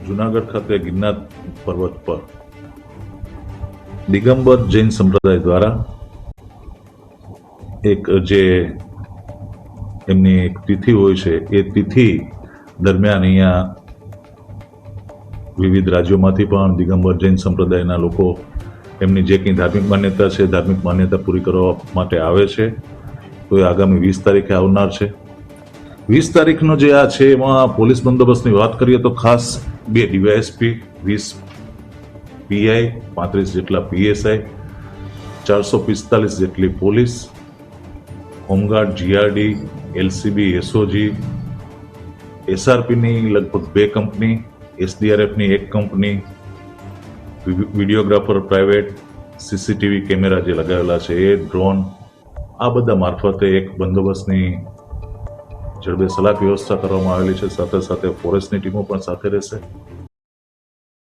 જુનાગઢ ખાતે ગિરનાર પર્વત પર દિગંબર જૈન સંપ્રદાય દ્વારા એક જે એમની એક તિથિ હોય છે, એ તિથિ દરમિયાન અહીંયા વિવિધ રાજ્યોમાંથી પણ દિગંબર જૈન સંપ્રદાયના લોકો એમની જે કંઈ ધાર્મિક માન્યતા છે, ધાર્મિક માન્યતા પૂરી કરવા માટે આવે છે. તો એ આગામી 20 તારીખે આવનાર છે. 20 તારીખનો જે આ છે એમાં પોલીસ બંદોબસ્તની વાત કરીએ તો ખાસ 2 ડીવાયએસપી, 20 પીઆઈ, 35 જેટલા પીએસઆઈ, 445 જેટલી police, home guard, GRD, LCB, SOG, એસઆરપીની લગભગ 2 કંપની, એસડીઆરએફની 1 company, videographer private, CCTV camera જે લગાવેલા છે એ, ડ્રોન, આ બધા મારફતે એક બંદોબસ્તની જડબે સલાક વ્યવસ્થા કરવામાં આવેલી છે. સાથે સાથે ફોરેસ્ટની ટીમો પણ સાથે રહેશે.